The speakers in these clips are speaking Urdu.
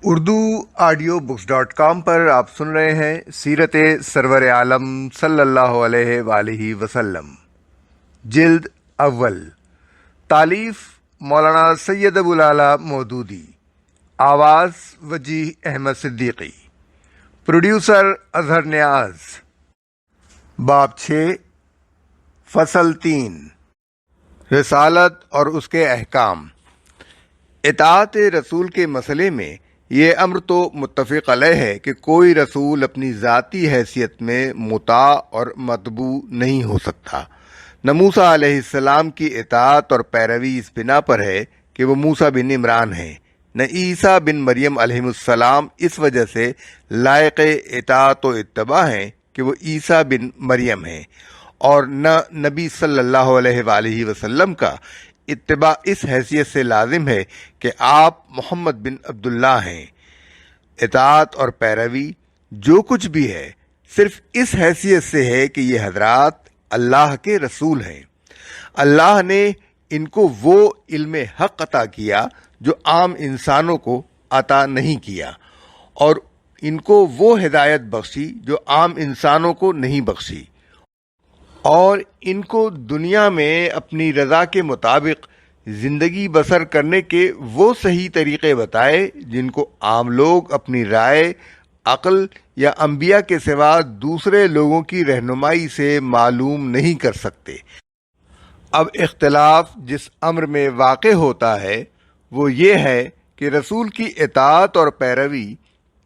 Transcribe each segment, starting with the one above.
urduaudiobooks.com پر آپ سن رہے ہیں سیرت سرور عالم صلی اللہ علیہ وآلہ وسلم، جلد اول، تالیف مولانا سید ابوالعلا مودودی، آواز وجیح احمد صدیقی، پروڈیوسر اظہر نیاز۔ باب 6، فصل 3، رسالت اور اس کے احکام۔ اطاعت رسول کے مسئلے میں یہ امر تو متفق علیہ ہے کہ کوئی رسول اپنی ذاتی حیثیت میں مطاع اور متبوع نہیں ہو سکتا۔ نہ موسیٰ علیہ السلام کی اطاعت اور پیروی اس بنا پر ہے کہ وہ موسیٰ بن عمران ہیں، نہ عیسیٰ بن مریم علیہ السلام اس وجہ سے لائق اطاعت و اتباع ہیں کہ وہ عیسیٰ بن مریم ہیں، اور نہ نبی صلی اللہ علیہ وآلہ وسلم کا اتباع اس حیثیت سے لازم ہے کہ آپ محمد بن عبداللہ ہیں۔ اطاعت اور پیروی جو کچھ بھی ہے صرف اس حیثیت سے ہے کہ یہ حضرات اللہ کے رسول ہیں۔ اللہ نے ان کو وہ علم حق عطا کیا جو عام انسانوں کو عطا نہیں کیا، اور ان کو وہ ہدایت بخشی جو عام انسانوں کو نہیں بخشی، اور ان کو دنیا میں اپنی رضا کے مطابق زندگی بسر کرنے کے وہ صحیح طریقے بتائے جن کو عام لوگ اپنی رائے، عقل یا انبیاء کے سوا دوسرے لوگوں کی رہنمائی سے معلوم نہیں کر سکتے۔ اب اختلاف جس امر میں واقع ہوتا ہے وہ یہ ہے کہ رسول کی اطاعت اور پیروی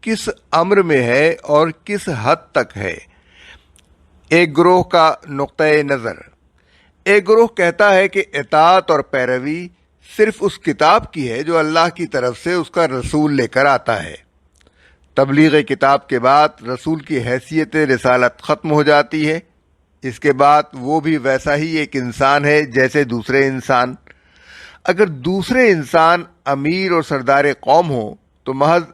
کس امر میں ہے اور کس حد تک ہے۔ ایک گروہ کا نقطۂ نظر۔ ایک گروہ کہتا ہے کہ اطاعت اور پیروی صرف اس کتاب کی ہے جو اللہ کی طرف سے اس کا رسول لے کر آتا ہے۔ تبلیغ کتاب کے بعد رسول کی حیثیت رسالت ختم ہو جاتی ہے۔ اس کے بعد وہ بھی ویسا ہی ایک انسان ہے جیسے دوسرے انسان۔ اگر دوسرے انسان امیر اور سردار قوم ہوں تو محض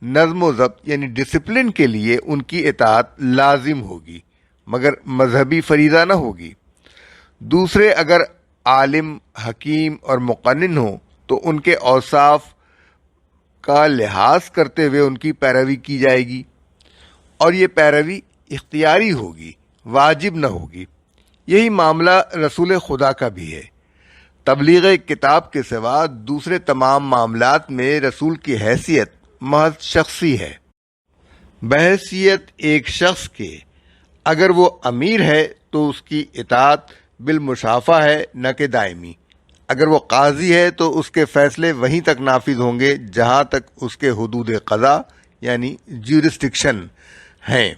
نظم و ضبط یعنی ڈسپلن کے لیے ان کی اطاعت لازم ہوگی، مگر مذہبی فریضہ نہ ہوگی۔ دوسرے اگر عالم، حکیم اور مقنن ہوں تو ان کے اوصاف کا لحاظ کرتے ہوئے ان کی پیروی کی جائے گی، اور یہ پیروی اختیاری ہوگی، واجب نہ ہوگی۔ یہی معاملہ رسول خدا کا بھی ہے۔ تبلیغ کتاب کے سوا دوسرے تمام معاملات میں رسول کی حیثیت محض شخصی ہے۔ بحیثیت ایک شخص کے اگر وہ امیر ہے تو اس کی اطاعت بالمشافہ ہے، نہ کہ دائمی۔ اگر وہ قاضی ہے تو اس کے فیصلے وہیں تک نافذ ہوں گے جہاں تک اس کے حدود قضا یعنی جیورسڈکشن ہیں۔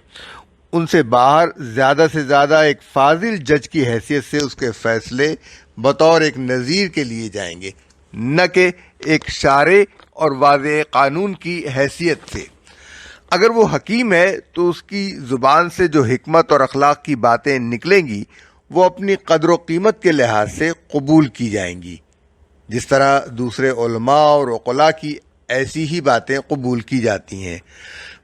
ان سے باہر زیادہ سے زیادہ ایک فاضل جج کی حیثیت سے اس کے فیصلے بطور ایک نظیر کے لیے جائیں گے، نہ کہ ایک شارع اور واضح قانون کی حیثیت سے۔ اگر وہ حکیم ہے تو اس کی زبان سے جو حکمت اور اخلاق کی باتیں نکلیں گی وہ اپنی قدر و قیمت کے لحاظ سے قبول کی جائیں گی، جس طرح دوسرے علماء اور عقلاء کی ایسی ہی باتیں قبول کی جاتی ہیں۔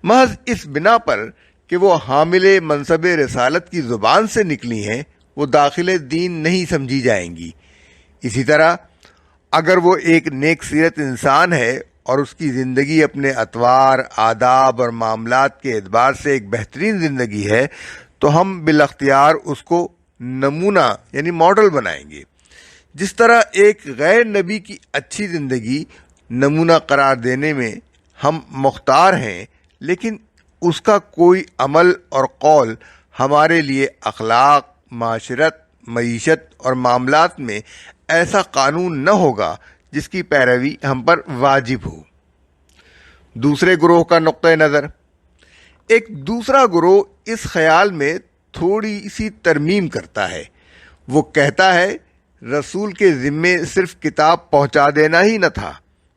محض اس بنا پر کہ وہ حامل منصب رسالت کی زبان سے نکلی ہیں وہ داخل دین نہیں سمجھی جائیں گی۔ اسی طرح اگر وہ ایک نیک سیرت انسان ہے اور اس کی زندگی اپنے اطوار، آداب اور معاملات کے اعتبار سے ایک بہترین زندگی ہے تو ہم بالاختیار اس کو نمونہ یعنی ماڈل بنائیں گے۔ جس طرح ایک غیر نبی کی اچھی زندگی نمونہ قرار دینے میں ہم مختار ہیں، لیکن اس کا کوئی عمل اور قول ہمارے لیے اخلاق، معاشرت، معیشت اور معاملات میں ایسا قانون نہ ہوگا جس کی پیروی ہم پر واجب ہو۔ دوسرے گروہ کا نقطۂ نظر۔ ایک دوسرا گروہ اس خیال میں تھوڑی سی ترمیم کرتا ہے۔ وہ کہتا ہے رسول کے ذمے صرف کتاب پہنچا دینا ہی نہ تھا،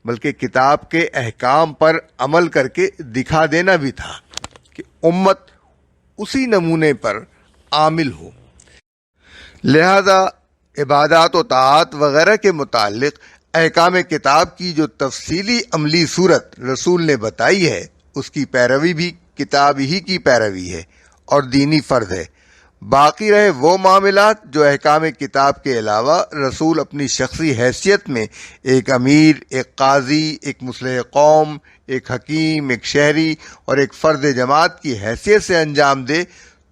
بلکہ کتاب کے احکام پر عمل کر کے دکھا دینا بھی تھا کہ امت اسی نمونے پر عامل ہو۔ لہذا عبادات و طاعات وغیرہ کے متعلق احکام کتاب کی جو تفصیلی عملی صورت رسول نے بتائی ہے اس کی پیروی بھی کتاب ہی کی پیروی ہے اور دینی فرض ہے۔ باقی رہے وہ معاملات جو احکام کتاب کے علاوہ رسول اپنی شخصی حیثیت میں ایک امیر، ایک قاضی، ایک مصلح قوم، ایک حکیم، ایک شہری اور ایک فرد جماعت کی حیثیت سے انجام دے،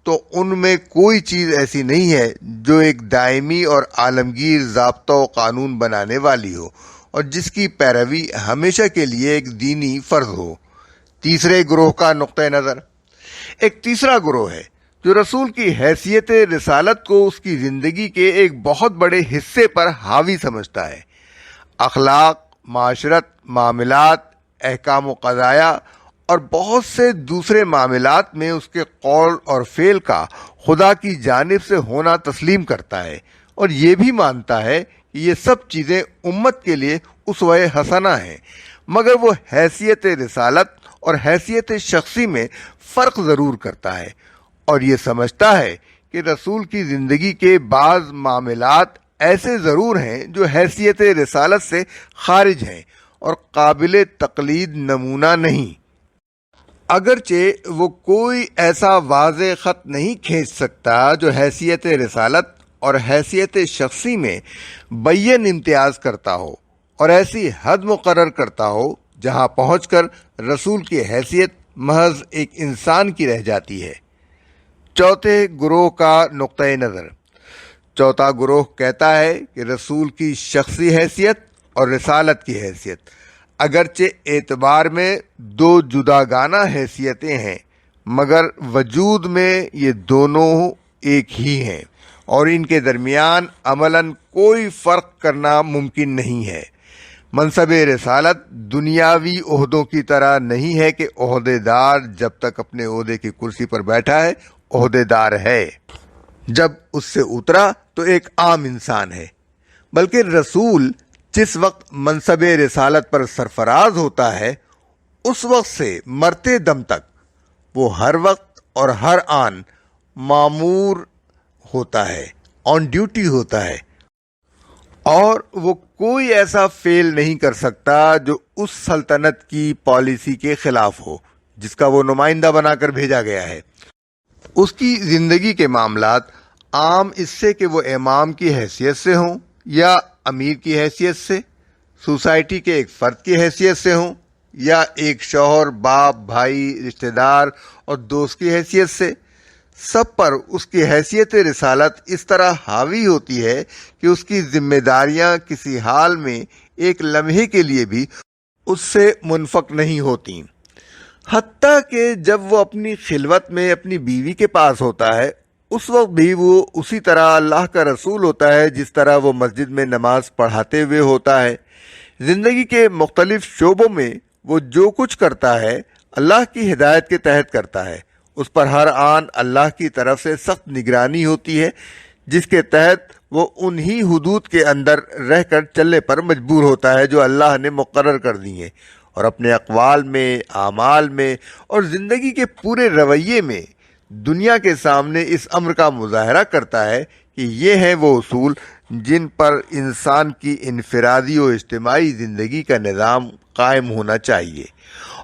تو ان میں کوئی چیز ایسی نہیں ہے جو ایک دائمی اور عالمگیر ضابطہ و قانون بنانے والی ہو اور جس کی پیروی ہمیشہ کے لیے ایک دینی فرض ہو۔ تیسرے گروہ کا نقطہ نظر، ایک تیسرا گروہ ہے جو رسول کی حیثیت رسالت کو اس کی زندگی کے ایک بہت بڑے حصے پر حاوی سمجھتا ہے۔ اخلاق، معاشرت، معاملات، احکام و قضایا اور بہت سے دوسرے معاملات میں اس کے قول اور فعل کا خدا کی جانب سے ہونا تسلیم کرتا ہے اور یہ بھی مانتا ہے کہ یہ سب چیزیں امت کے لیے اسوہ حسنہ ہیں، مگر وہ حیثیت رسالت اور حیثیت شخصی میں فرق ضرور کرتا ہے اور یہ سمجھتا ہے کہ رسول کی زندگی کے بعض معاملات ایسے ضرور ہیں جو حیثیت رسالت سے خارج ہیں اور قابل تقلید نمونہ نہیں، اگرچہ وہ کوئی ایسا واضح خط نہیں کھینچ سکتا جو حیثیت رسالت اور حیثیت شخصی میں بین امتیاز کرتا ہو اور ایسی حد مقرر کرتا ہو جہاں پہنچ کر رسول کی حیثیت محض ایک انسان کی رہ جاتی ہے۔ چوتھے گروہ کا نقطۂ نظر، چوتھا گروہ کہتا ہے کہ رسول کی شخصی حیثیت اور رسالت کی حیثیت اگرچہ اعتبار میں دو جداگانہ حیثیتیں ہیں، مگر وجود میں یہ دونوں ایک ہی ہیں اور ان کے درمیان عملاً کوئی فرق کرنا ممکن نہیں ہے۔ منصب رسالت دنیاوی عہدوں کی طرح نہیں ہے کہ عہدے دار جب تک اپنے عہدے کی کرسی پر بیٹھا ہے عہدے دار ہے، جب اس سے اترا تو ایک عام انسان ہے، بلکہ رسول جس وقت منصب رسالت پر سرفراز ہوتا ہے اس وقت سے مرتے دم تک وہ ہر وقت اور ہر آن مامور ہوتا ہے، آن ڈیوٹی ہوتا ہے، اور وہ کوئی ایسا فعل نہیں کر سکتا جو اس سلطنت کی پالیسی کے خلاف ہو جس کا وہ نمائندہ بنا کر بھیجا گیا ہے۔ اس کی زندگی کے معاملات عام اس سے کہ وہ امام کی حیثیت سے ہوں یا امیر کی حیثیت سے، سوسائٹی کے ایک فرد کی حیثیت سے ہوں یا ایک شوہر، باپ، بھائی، رشتہ دار اور دوست کی حیثیت سے، سب پر اس کی حیثیت رسالت اس طرح حاوی ہوتی ہے کہ اس کی ذمہ داریاں کسی حال میں ایک لمحے کے لیے بھی اس سے منفک نہیں ہوتیں، حتیٰ کہ جب وہ اپنی خلوت میں اپنی بیوی کے پاس ہوتا ہے اس وقت بھی وہ اسی طرح اللہ کا رسول ہوتا ہے جس طرح وہ مسجد میں نماز پڑھاتے ہوئے ہوتا ہے۔ زندگی کے مختلف شعبوں میں وہ جو کچھ کرتا ہے اللہ کی ہدایت کے تحت کرتا ہے، اس پر ہر آن اللہ کی طرف سے سخت نگرانی ہوتی ہے جس کے تحت وہ انہی حدود کے اندر رہ کر چلنے پر مجبور ہوتا ہے جو اللہ نے مقرر کر دی ہیں، اور اپنے اقوال میں، اعمال میں اور زندگی کے پورے رویے میں دنیا کے سامنے اس امر کا مظاہرہ کرتا ہے کہ یہ ہیں وہ اصول جن پر انسان کی انفرادی و اجتماعی زندگی کا نظام قائم ہونا چاہیے،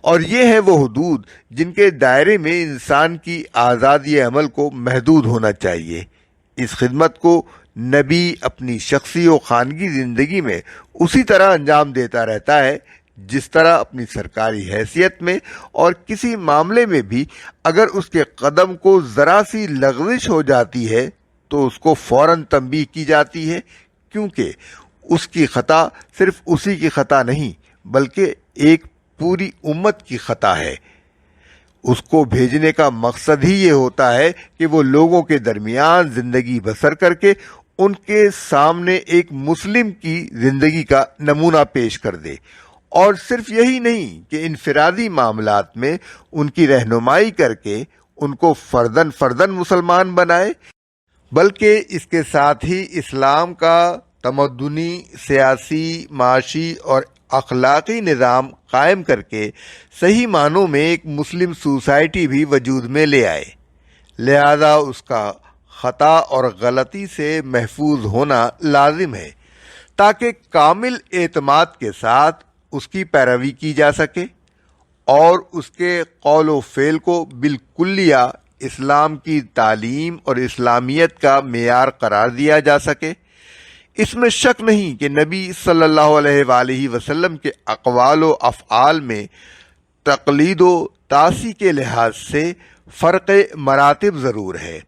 اور یہ ہیں وہ حدود جن کے دائرے میں انسان کی آزادی عمل کو محدود ہونا چاہیے۔ اس خدمت کو نبی اپنی شخصی و خانگی زندگی میں اسی طرح انجام دیتا رہتا ہے جس طرح اپنی سرکاری حیثیت میں اور کسی معاملے میں بھی اگر اس کے قدم کو ذرا سی لغزش ہو جاتی ہے تو اس کو فوراً تنبیہ کی جاتی ہے، کیونکہ اس کی خطا صرف اسی کی خطا نہیں بلکہ ایک پوری امت کی خطا ہے۔ اس کو بھیجنے کا مقصد ہی یہ ہوتا ہے کہ وہ لوگوں کے درمیان زندگی بسر کر کے ان کے سامنے ایک مسلم کی زندگی کا نمونہ پیش کر دے، اور صرف یہی نہیں کہ انفرادی معاملات میں ان کی رہنمائی کر کے ان کو فرداً فرداً مسلمان بنائے، بلکہ اس کے ساتھ ہی اسلام کا تمدنی، سیاسی، معاشی اور اخلاقی نظام قائم کر کے صحیح معنوں میں ایک مسلم سوسائٹی بھی وجود میں لے آئے۔ لہذا اس کا خطا اور غلطی سے محفوظ ہونا لازم ہے تاکہ کامل اعتماد کے ساتھ اس کی پیروی کی جا سکے اور اس کے قول و فعل کو بالکلیہ اسلام کی تعلیم اور اسلامیت کا معیار قرار دیا جا سکے۔ اس میں شک نہیں کہ نبی صلی اللہ علیہ وآلہ وسلم کے اقوال و افعال میں تقلید و تاسی کے لحاظ سے فرق مراتب ضرور ہے۔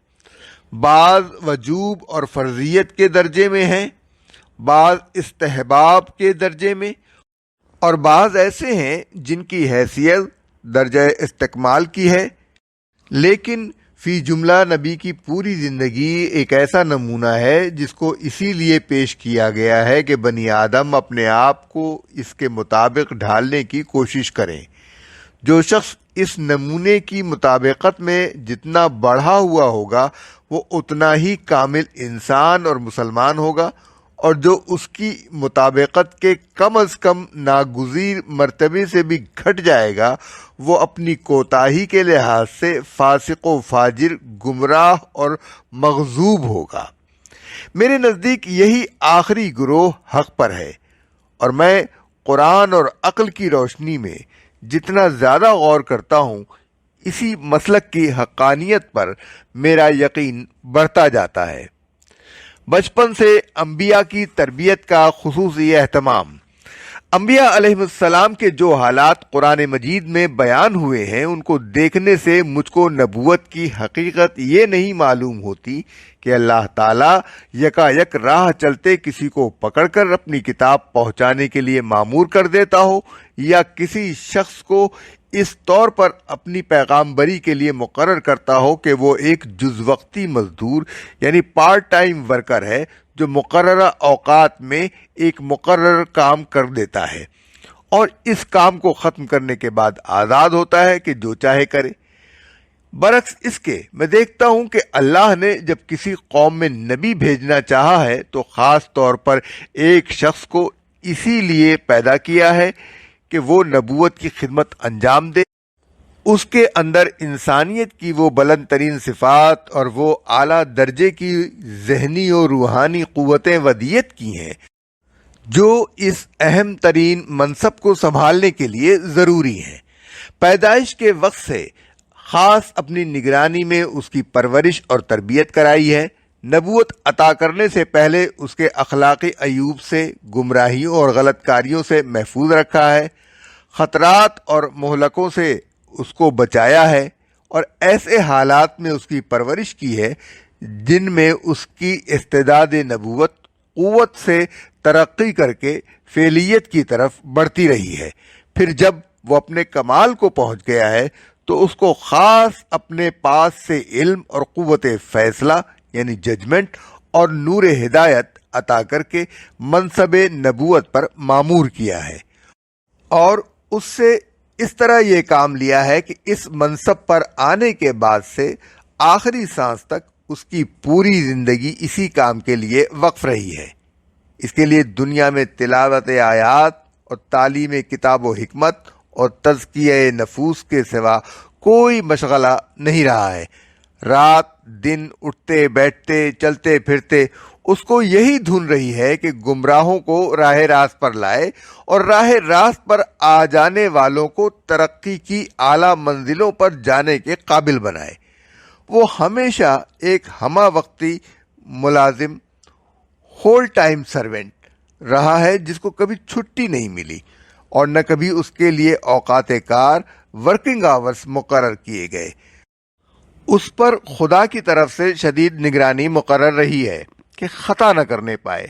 بعض وجوب اور فرضیت کے درجے میں ہیں، بعض استحباب کے درجے میں، اور بعض ایسے ہیں جن کی حیثیت درجہ استکمال کی ہے۔ لیکن فی جملہ نبی کی پوری زندگی ایک ایسا نمونہ ہے جس کو اسی لیے پیش کیا گیا ہے کہ بنی آدم اپنے آپ کو اس کے مطابق ڈھالنے کی کوشش کریں۔ جو شخص اس نمونے کی مطابقت میں جتنا بڑھا ہوا ہوگا وہ اتنا ہی کامل انسان اور مسلمان ہوگا، اور جو اس کی مطابقت کے کم از کم ناگزیر مرتبے سے بھی گھٹ جائے گا وہ اپنی کوتاہی کے لحاظ سے فاسق و فاجر، گمراہ اور مغضوب ہوگا۔ میرے نزدیک یہی آخری گروہ حق پر ہے، اور میں قرآن اور عقل کی روشنی میں جتنا زیادہ غور کرتا ہوں اسی مسلک کی حقانیت پر میرا یقین بڑھتا جاتا ہے۔ بچپن سے انبیاء کی تربیت کا خصوصی اہتمام۔ انبیاء علیہ السلام کے جو حالات قرآن مجید میں بیان ہوئے ہیں ان کو دیکھنے سے مجھ کو نبوت کی حقیقت یہ نہیں معلوم ہوتی کہ اللہ تعالیٰ یکا یک راہ چلتے کسی کو پکڑ کر اپنی کتاب پہنچانے کے لیے مامور کر دیتا ہو، یا کسی شخص کو اس طور پر اپنی پیغام بری کے لیے مقرر کرتا ہو کہ وہ ایک جز وقتی مزدور یعنی پارٹ ٹائم ورکر ہے جو مقررہ اوقات میں ایک مقرر کام کر دیتا ہے اور اس کام کو ختم کرنے کے بعد آزاد ہوتا ہے کہ جو چاہے کرے۔ برعکس اس کے میں دیکھتا ہوں کہ اللہ نے جب کسی قوم میں نبی بھیجنا چاہا ہے تو خاص طور پر ایک شخص کو اسی لیے پیدا کیا ہے کہ وہ نبوت کی خدمت انجام دے، اس کے اندر انسانیت کی وہ بلند ترین صفات اور وہ اعلیٰ درجے کی ذہنی اور روحانی قوتیں ودیت کی ہیں جو اس اہم ترین منصب کو سنبھالنے کے لیے ضروری ہیں۔ پیدائش کے وقت سے خاص اپنی نگرانی میں اس کی پرورش اور تربیت کرائی ہے۔ نبوت عطا کرنے سے پہلے اس کے اخلاقی عیوب سے، گمراہیوں اور غلط کاریوں سے محفوظ رکھا ہے، خطرات اور مہلکوں سے اس کو بچایا ہے، اور ایسے حالات میں اس کی پرورش کی ہے جن میں اس کی استعداد نبوت قوت سے ترقی کر کے فعلیت کی طرف بڑھتی رہی ہے۔ پھر جب وہ اپنے کمال کو پہنچ گیا ہے تو اس کو خاص اپنے پاس سے علم اور قوت فیصلہ یعنی ججمنٹ اور نور ہدایت عطا کر کے منصب نبوت پر مامور کیا ہے، اور اس سے اس طرح یہ کام لیا ہے کہ اس منصب پر آنے کے بعد سے آخری سانس تک اس کی پوری زندگی اسی کام کے لیے وقف رہی ہے۔ اس کے لیے دنیا میں تلاوت آیات اور تعلیم کتاب و حکمت اور تزکیہ نفوس کے سوا کوئی مشغلہ نہیں رہا ہے۔ رات دن اٹھتے بیٹھتے چلتے پھرتے اس کو یہی دھن رہی ہے کہ گمراہوں کو راہ راست پر لائے اور راہ راست پر آ جانے والوں کو ترقی کی اعلیٰ منزلوں پر جانے کے قابل بنائے۔ وہ ہمیشہ ایک ہمہ وقتی ملازم، ہول ٹائم سرونٹ رہا ہے جس کو کبھی چھٹی نہیں ملی اور نہ کبھی اس کے لیے اوقات کار ورکنگ آورز مقرر کیے گئے۔ اس پر خدا کی طرف سے شدید نگرانی مقرر رہی ہے کہ خطا نہ کرنے پائے۔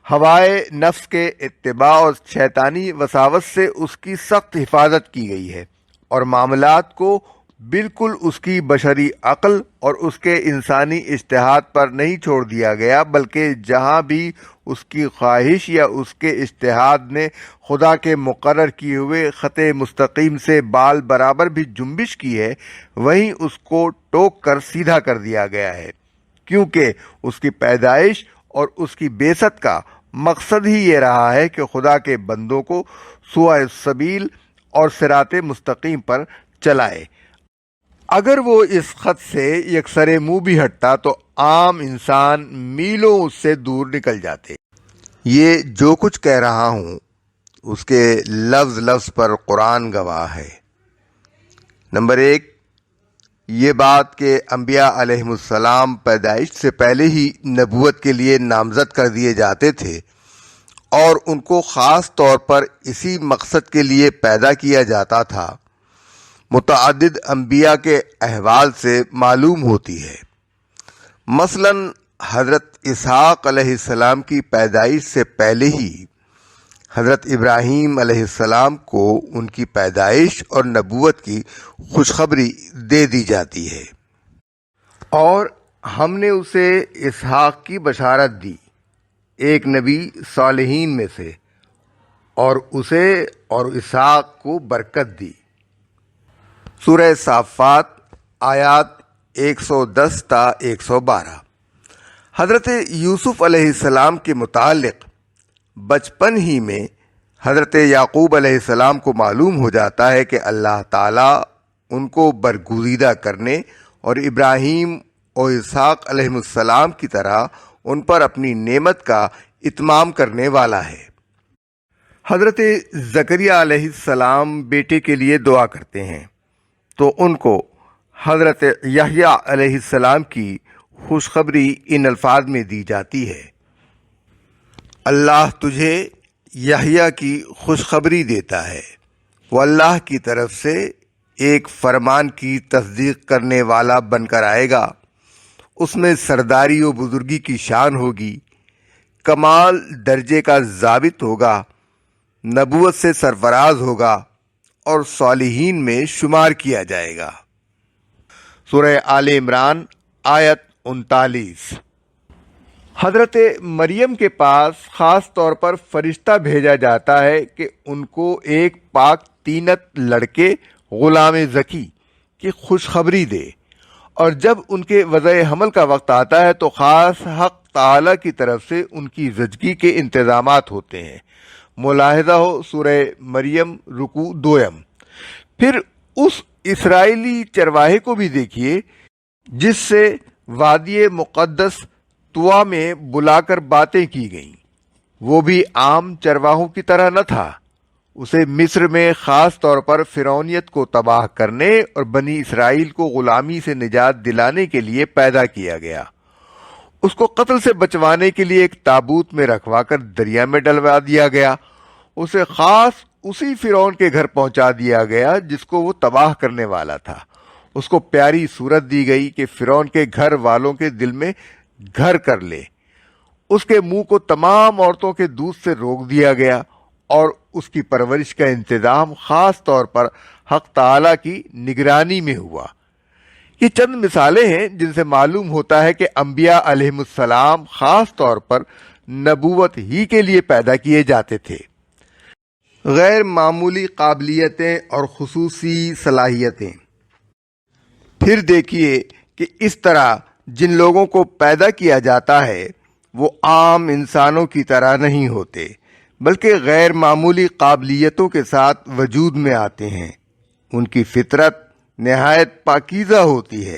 ہوائے نفس کے اتباع اور شیطانی وساوس سے اس کی سخت حفاظت کی گئی ہے، اور معاملات کو بالکل اس کی بشری عقل اور اس کے انسانی اجتہاد پر نہیں چھوڑ دیا گیا، بلکہ جہاں بھی اس کی خواہش یا اس کے اجتہاد نے خدا کے مقرر کیے ہوئے خط مستقیم سے بال برابر بھی جنبش کی ہے وہیں اس کو ٹوک کر سیدھا کر دیا گیا ہے، کیونکہ اس کی پیدائش اور اس کی بعثت کا مقصد ہی یہ رہا ہے کہ خدا کے بندوں کو سوائے سبیل اور صراط مستقیم پر چلائے۔ اگر وہ اس خط سے یکسر منہ بھی ہٹتا تو عام انسان میلوں اس سے دور نکل جاتے۔ یہ جو کچھ کہہ رہا ہوں اس کے لفظ لفظ پر قرآن گواہ ہے۔ نمبر 1، یہ بات کہ انبیاء علیہم السلام پیدائش سے پہلے ہی نبوت کے لیے نامزد کر دیے جاتے تھے اور ان کو خاص طور پر اسی مقصد کے لیے پیدا کیا جاتا تھا، متعدد انبیاء کے احوال سے معلوم ہوتی ہے۔ مثلا حضرت اسحاق علیہ السلام کی پیدائش سے پہلے ہی حضرت ابراہیم علیہ السلام کو ان کی پیدائش اور نبوت کی خوشخبری دے دی جاتی ہے، اور ہم نے اسے اسحاق کی بشارت دی، ایک نبی صالحین میں سے، اور اسے اور اسحاق کو برکت دی۔ سورہ صافات آیات 110 تا 112۔ حضرت یوسف علیہ السلام کے متعلق بچپن ہی میں حضرت یعقوب علیہ السلام کو معلوم ہو جاتا ہے کہ اللہ تعالیٰ ان کو برگزیدہ کرنے اور ابراہیم اور اسحاق علیہ السلام کی طرح ان پر اپنی نعمت کا اتمام کرنے والا ہے۔ حضرت زکریہ علیہ السلام بیٹے کے لیے دعا کرتے ہیں تو ان کو حضرت یحییٰ علیہ السلام کی خوشخبری ان الفاظ میں دی جاتی ہے: اللہ تجھے یحییٰ کی خوشخبری دیتا ہے، وہ اللہ کی طرف سے ایک فرمان کی تصدیق کرنے والا بن کر آئے گا، اس میں سرداری و بزرگی کی شان ہوگی، کمال درجے کا ضابط ہوگا، نبوت سے سرفراز ہوگا اور صالحین میں شمار کیا جائے گا۔ سورہ آل عمران آیت 39۔ حضرت مریم کے پاس خاص طور پر فرشتہ بھیجا جاتا ہے کہ ان کو ایک پاک طینت لڑکے غلام ذکی کی خوشخبری دے، اور جب ان کے وضع حمل کا وقت آتا ہے تو خاص حق تعالی کی طرف سے ان کی زچگی کے انتظامات ہوتے ہیں۔ ملاحظہ ہو سورہ مریم رکوع 2۔ پھر اس اسرائیلی چرواہے کو بھی دیکھیے جس سے وادی مقدس طوا میں بلا کر باتیں کی گئیں۔ وہ بھی عام چرواہوں کی طرح نہ تھا، اسے مصر میں خاص طور پر فرعونیت کو تباہ کرنے اور بنی اسرائیل کو غلامی سے نجات دلانے کے لیے پیدا کیا گیا۔ اس کو قتل سے بچوانے کے لیے ایک تابوت میں رکھوا کر دریا میں ڈلوا دیا گیا، اسے خاص اسی فرعون کے گھر پہنچا دیا گیا جس کو وہ تباہ کرنے والا تھا۔ اس کو پیاری صورت دی گئی کہ فرعون کے گھر والوں کے دل میں گھر کر لے۔ اس کے منہ کو تمام عورتوں کے دودھ سے روک دیا گیا، اور اس کی پرورش کا انتظام خاص طور پر حق تعالی کی نگرانی میں ہوا۔ یہ چند مثالیں ہیں جن سے معلوم ہوتا ہے کہ انبیاء علیہم السلام خاص طور پر نبوت ہی کے لیے پیدا کیے جاتے تھے۔ غیر معمولی قابلیتیں اور خصوصی صلاحیتیں۔ پھر دیکھیے کہ اس طرح جن لوگوں کو پیدا کیا جاتا ہے وہ عام انسانوں کی طرح نہیں ہوتے، بلکہ غیر معمولی قابلیتوں کے ساتھ وجود میں آتے ہیں۔ ان کی فطرت نہایت پاکیزہ ہوتی ہے،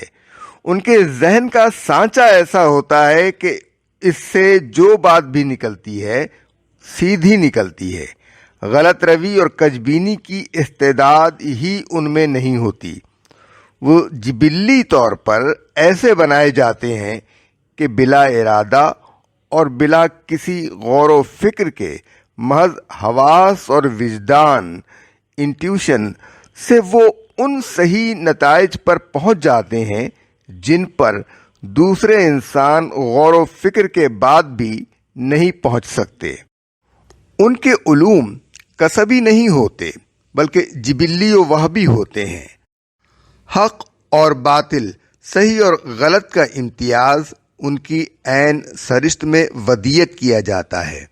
ان کے ذہن کا سانچہ ایسا ہوتا ہے کہ اس سے جو بات بھی نکلتی ہے سیدھی نکلتی ہے، غلط روی اور کجبینی کی استعداد ہی ان میں نہیں ہوتی۔ وہ جبلی طور پر ایسے بنائے جاتے ہیں کہ بلا ارادہ اور بلا کسی غور و فکر کے محض حواس اور وجدان انٹیوشن سے وہ ان صحیح نتائج پر پہنچ جاتے ہیں جن پر دوسرے انسان غور و فکر کے بعد بھی نہیں پہنچ سکتے۔ ان کے علوم کسبی نہیں ہوتے بلکہ جبلی و وہبی ہوتے ہیں۔ حق اور باطل، صحیح اور غلط کا امتیاز ان کی عین سرشت میں ودیت کیا جاتا ہے۔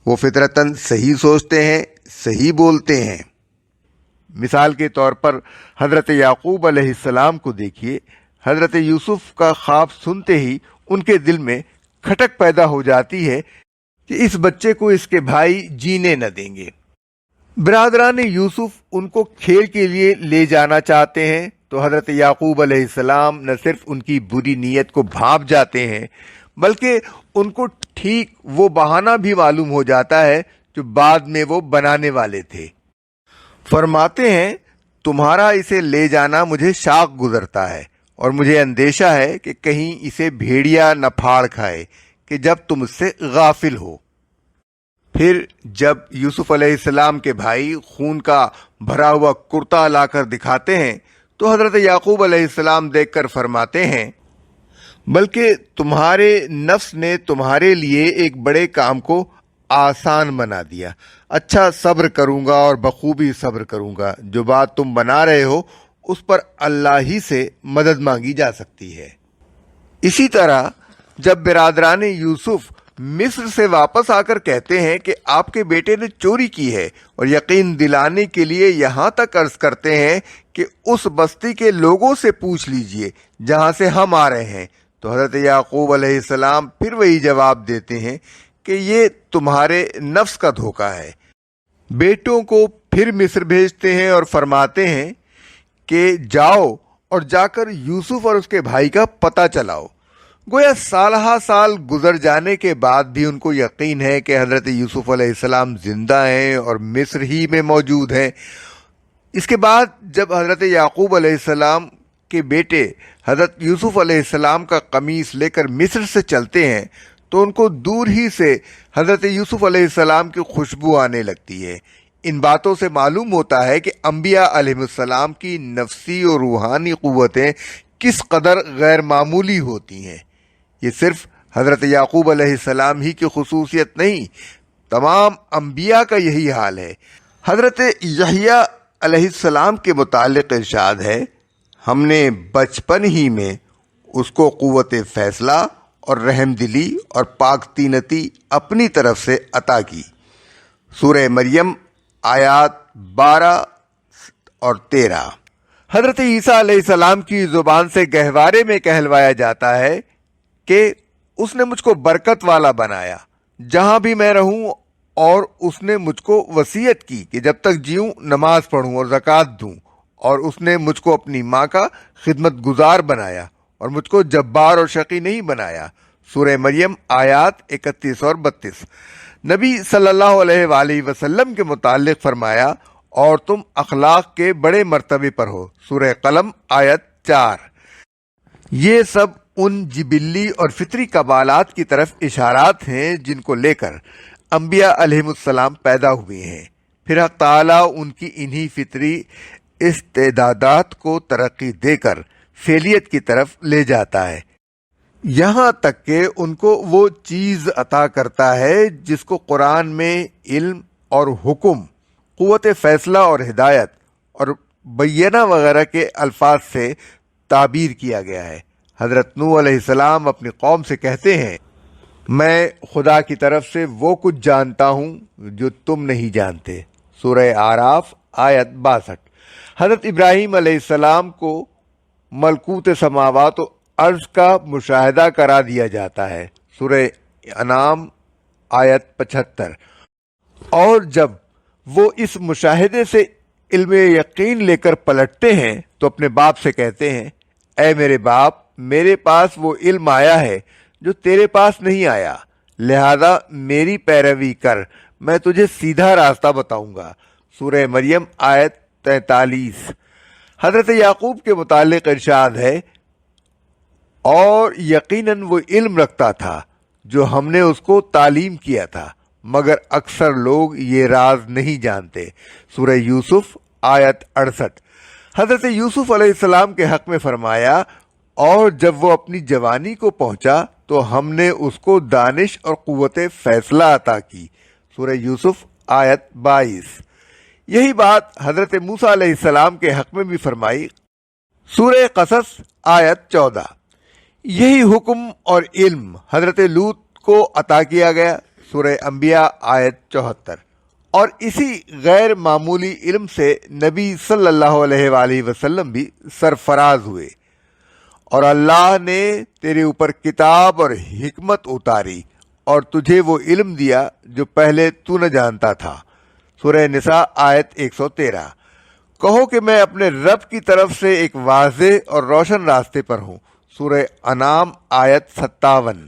وہ فطرتاً صحیح سوچتے ہیں، صحیح بولتے ہیں۔ مثال کے طور پر حضرت یعقوب علیہ السلام کو دیکھیے، حضرت یوسف کا خواب سنتے ہی ان کے دل میں کھٹک پیدا ہو جاتی ہے کہ اس بچے کو اس کے بھائی جینے نہ دیں گے۔ برادران یوسف ان کو کھیل کے لیے لے جانا چاہتے ہیں تو حضرت یعقوب علیہ السلام نہ صرف ان کی بری نیت کو بھانپ جاتے ہیں بلکہ ان کو ٹھیک وہ بہانہ بھی معلوم ہو جاتا ہے جو بعد میں وہ بنانے والے تھے۔ فرماتے ہیں تمہارا اسے لے جانا مجھے شاق گزرتا ہے، اور مجھے اندیشہ ہے کہ کہیں اسے بھیڑیا نہ پھاڑ کھائے کہ جب تم اس سے غافل ہو۔ پھر جب یوسف علیہ السلام کے بھائی خون کا بھرا ہوا کرتا لا کر دکھاتے ہیں تو حضرت یعقوب علیہ السلام دیکھ کر فرماتے ہیں، بلکہ تمہارے نفس نے تمہارے لیے ایک بڑے کام کو آسان بنا دیا۔ اچھا، صبر کروں گا اور بخوبی صبر کروں گا۔ جو بات تم بنا رہے ہو اس پر اللہ ہی سے مدد مانگی جا سکتی ہے۔ اسی طرح جب برادران یوسف مصر سے واپس آ کر کہتے ہیں کہ آپ کے بیٹے نے چوری کی ہے، اور یقین دلانے کے لیے یہاں تک عرض کرتے ہیں کہ اس بستی کے لوگوں سے پوچھ لیجئے جہاں سے ہم آ رہے ہیں، تو حضرت یعقوب علیہ السلام پھر وہی جواب دیتے ہیں کہ یہ تمہارے نفس کا دھوکہ ہے۔ بیٹوں کو پھر مصر بھیجتے ہیں اور فرماتے ہیں کہ جاؤ اور جا کر یوسف اور اس کے بھائی کا پتہ چلاؤ۔ گویا سالہ سال گزر جانے کے بعد بھی ان کو یقین ہے کہ حضرت یوسف علیہ السلام زندہ ہیں اور مصر ہی میں موجود ہیں۔ اس کے بعد جب حضرت یعقوب علیہ السلام کے بیٹے حضرت یوسف علیہ السلام کا قمیص لے کر مصر سے چلتے ہیں تو ان کو دور ہی سے حضرت یوسف علیہ السلام کی خوشبو آنے لگتی ہے۔ ان باتوں سے معلوم ہوتا ہے کہ انبیاء علیہ السلام کی نفسی اور روحانی قوتیں کس قدر غیر معمولی ہوتی ہیں۔ یہ صرف حضرت یعقوب علیہ السلام ہی کی خصوصیت نہیں، تمام انبیاء کا یہی حال ہے۔ حضرت یحییٰ علیہ السلام کے متعلق ارشاد ہے، ہم نے بچپن ہی میں اس کو قوت فیصلہ اور رحم دلی اور پاک طینتی اپنی طرف سے عطا کی۔ سورہ مریم آیات 12 اور 13۔ حضرت عیسیٰ علیہ السلام کی زبان سے گہوارے میں کہلوایا جاتا ہے کہ اس نے مجھ کو برکت والا بنایا جہاں بھی میں رہوں، اور اس نے مجھ کو وصیت کی کہ جب تک جیوں نماز پڑھوں اور زکوٰۃ دوں، اور اس نے مجھ کو اپنی ماں کا خدمت گزار بنایا اور مجھ کو جبار اور شقی نہیں بنایا۔ سورہ مریم آیات 31 اور 32۔ نبی صلی اللہ علیہ وآلہ وسلم کے متعلق فرمایا، اور تم اخلاق کے بڑے مرتبے پر ہو۔ سورہ قلم آیت 4۔ یہ سب ان جبلی اور فطری کمالات کی طرف اشارات ہیں جن کو لے کر انبیاء علیہ السلام پیدا ہوئے ہیں۔ پھر حق تعالیٰ ان کی انہی فطری استعدادات کو ترقی دے کر فعلیت کی طرف لے جاتا ہے، یہاں تک کہ ان کو وہ چیز عطا کرتا ہے جس کو قرآن میں علم اور حکم، قوت فیصلہ اور ہدایت اور بینہ وغیرہ کے الفاظ سے تعبیر کیا گیا ہے۔ حضرت نوح علیہ السلام اپنی قوم سے کہتے ہیں، میں خدا کی طرف سے وہ کچھ جانتا ہوں جو تم نہیں جانتے۔ سورہ اعراف آیت 62۔ حضرت ابراہیم علیہ السلام کو ملکوت سماوات و ارض کا مشاہدہ کرا دیا جاتا ہے۔ سورہ انعام آیت 75۔ اور جب وہ اس مشاہدے سے علم یقین لے کر پلٹتے ہیں تو اپنے باپ سے کہتے ہیں، اے میرے باپ، میرے پاس وہ علم آیا ہے جو تیرے پاس نہیں آیا، لہذا میری پیروی کر، میں تجھے سیدھا راستہ بتاؤں گا۔ سورہ مریم آیت 43۔ حضرت یعقوب کے متعلق ارشاد ہے، اور یقیناً وہ علم رکھتا تھا جو ہم نے اس کو تعلیم کیا تھا، مگر اکثر لوگ یہ راز نہیں جانتے۔ سورہ یوسف آیت 68۔ حضرت یوسف علیہ السلام کے حق میں فرمایا، اور جب وہ اپنی جوانی کو پہنچا تو ہم نے اس کو دانش اور قوت فیصلہ عطا کی۔ سورہ یوسف آیت 22۔ یہی بات حضرت موسیٰ علیہ السلام کے حق میں بھی فرمائی۔ سورہ قصص آیت 14۔ یہی حکم اور علم حضرت لوط کو عطا کیا گیا۔ سورہ انبیاء آیت 74۔ اور اسی غیر معمولی علم سے نبی صلی اللہ علیہ وآلہ وسلم بھی سرفراز ہوئے، اور اللہ نے تیرے اوپر کتاب اور حکمت اتاری اور تجھے وہ علم دیا جو پہلے تو نہ جانتا تھا۔ سورہ نساء آیت 113۔ کہو کہ میں اپنے رب کی طرف سے ایک واضح اور روشن راستے پر ہوں۔ سورہ انعام آیت 57۔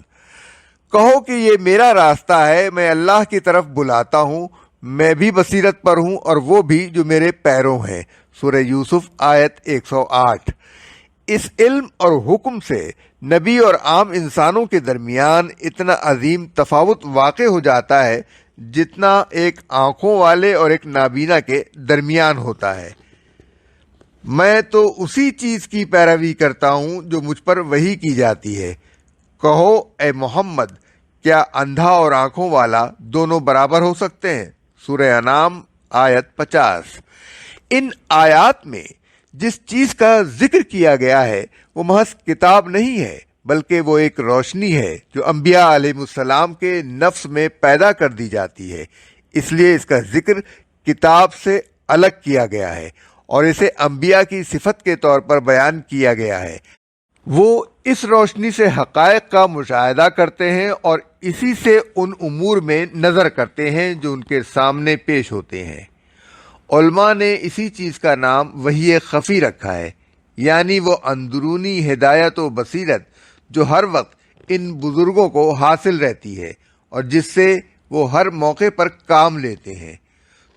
کہو کہ یہ میرا راستہ ہے، میں اللہ کی طرف بلاتا ہوں، میں بھی بصیرت پر ہوں اور وہ بھی جو میرے پیروں ہیں۔ سورہ یوسف آیت 108۔ اس علم اور حکم سے نبی اور عام انسانوں کے درمیان اتنا عظیم تفاوت واقع ہو جاتا ہے جتنا ایک آنکھوں والے اور ایک نابینا کے درمیان ہوتا ہے۔ میں تو اسی چیز کی پیروی کرتا ہوں جو مجھ پر وحی کی جاتی ہے۔ کہو اے محمد، کیا اندھا اور آنکھوں والا دونوں برابر ہو سکتے ہیں؟ سورہ انعام آیت 50۔ ان آیات میں جس چیز کا ذکر کیا گیا ہے وہ محض کتاب نہیں ہے، بلکہ وہ ایک روشنی ہے جو انبیاء علیہ السلام کے نفس میں پیدا کر دی جاتی ہے۔ اس لیے اس کا ذکر کتاب سے الگ کیا گیا ہے اور اسے انبیاء کی صفت کے طور پر بیان کیا گیا ہے۔ وہ اس روشنی سے حقائق کا مشاہدہ کرتے ہیں اور اسی سے ان امور میں نظر کرتے ہیں جو ان کے سامنے پیش ہوتے ہیں۔ علماء نے اسی چیز کا نام وحی خفی رکھا ہے، یعنی وہ اندرونی ہدایت و بصیرت جو ہر وقت ان بزرگوں کو حاصل رہتی ہے اور جس سے وہ ہر موقع پر کام لیتے ہیں۔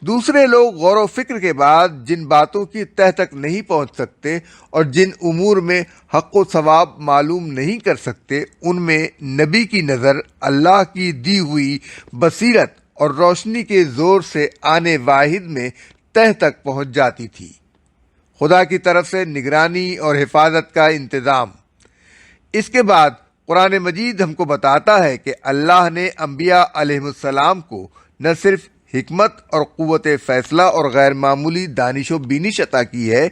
دوسرے لوگ غور و فکر کے بعد جن باتوں کی تہ تک نہیں پہنچ سکتے اور جن امور میں حق و ثواب معلوم نہیں کر سکتے، ان میں نبی کی نظر اللہ کی دی ہوئی بصیرت اور روشنی کے زور سے آنے واحد میں تہ تک پہنچ جاتی تھی۔ خدا کی طرف سے نگرانی اور حفاظت کا انتظام۔ اس کے بعد قرآن مجید ہم کو بتاتا ہے کہ اللہ نے انبیاء علیہ السلام کو نہ صرف حکمت اور قوت فیصلہ اور غیر معمولی دانش و بینش عطا کی ہے،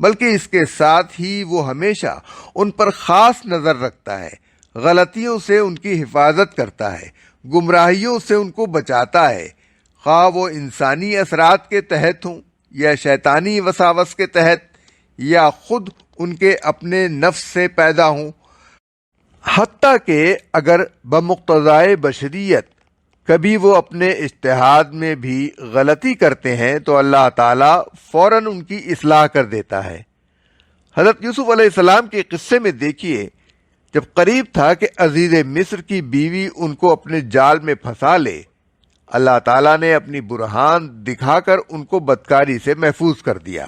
بلکہ اس کے ساتھ ہی وہ ہمیشہ ان پر خاص نظر رکھتا ہے، غلطیوں سے ان کی حفاظت کرتا ہے، گمراہیوں سے ان کو بچاتا ہے، خواہ وہ انسانی اثرات کے تحت ہوں یا شیطانی وساوس کے تحت یا خود ان کے اپنے نفس سے پیدا ہوں۔ حتیٰ کہ اگر بمقتضائے بشریت کبھی وہ اپنے اجتہاد میں بھی غلطی کرتے ہیں تو اللہ تعالیٰ فوراً ان کی اصلاح کر دیتا ہے۔ حضرت یوسف علیہ السلام کے قصے میں دیکھیے، جب قریب تھا کہ عزیز مصر کی بیوی ان کو اپنے جال میں پھنسا لے، اللہ تعالیٰ نے اپنی برہان دکھا کر ان کو بدکاری سے محفوظ کر دیا۔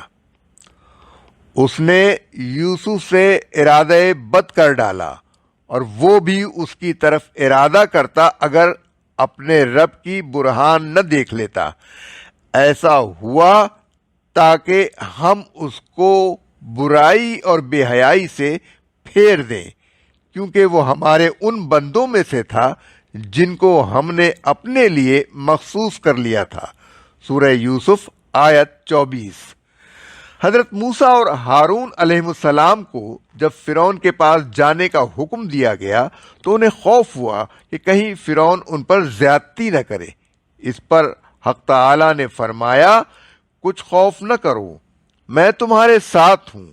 اس نے یوسف سے ارادہ بد کر ڈالا اور وہ بھی اس کی طرف ارادہ کرتا اگر اپنے رب کی برہان نہ دیکھ لیتا۔ ایسا ہوا تاکہ ہم اس کو برائی اور بے حیائی سے پھیر دیں، کیونکہ وہ ہمارے ان بندوں میں سے تھا جن کو ہم نے اپنے لیے مخصوص کر لیا تھا۔ سورہ یوسف آیت 24۔ حضرت موسیٰ اور ہارون علیہ السلام کو جب فرعون کے پاس جانے کا حکم دیا گیا تو انہیں خوف ہوا کہ کہیں فرعون ان پر زیادتی نہ کرے۔ اس پر حق تعالی نے فرمایا، کچھ خوف نہ کرو، میں تمہارے ساتھ ہوں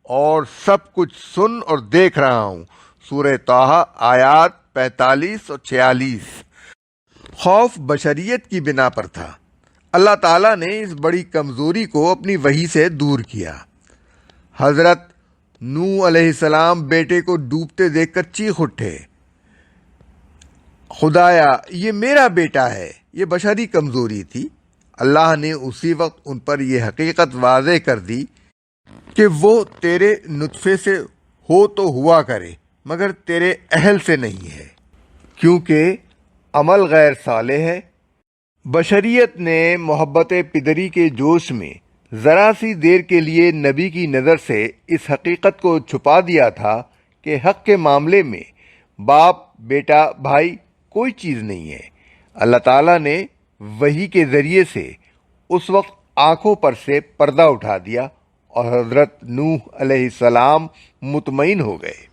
اور سب کچھ سن اور دیکھ رہا ہوں۔ سورہ طٰہٰ آیات 45 اور 46۔ خوف بشریت کی بنا پر تھا۔ اللہ تعالیٰ نے اس بڑی کمزوری کو اپنی وحی سے دور کیا۔ حضرت نوح علیہ السلام بیٹے کو ڈوبتے دیکھ کر چیخ اٹھے، خدایا یہ میرا بیٹا ہے۔ یہ بشری کمزوری تھی۔ اللہ نے اسی وقت ان پر یہ حقیقت واضح کر دی کہ وہ تیرے نطفے سے ہو تو ہوا کرے مگر تیرے اہل سے نہیں ہے، کیونکہ عمل غیر صالح ہے۔ بشریت نے محبت پدری کے جوش میں ذرا سی دیر کے لیے نبی کی نظر سے اس حقیقت کو چھپا دیا تھا کہ حق کے معاملے میں باپ، بیٹا، بھائی کوئی چیز نہیں ہے۔ اللہ تعالیٰ نے وحی کے ذریعے سے اس وقت آنکھوں پر سے پردہ اٹھا دیا اور حضرت نوح علیہ السلام مطمئن ہو گئے۔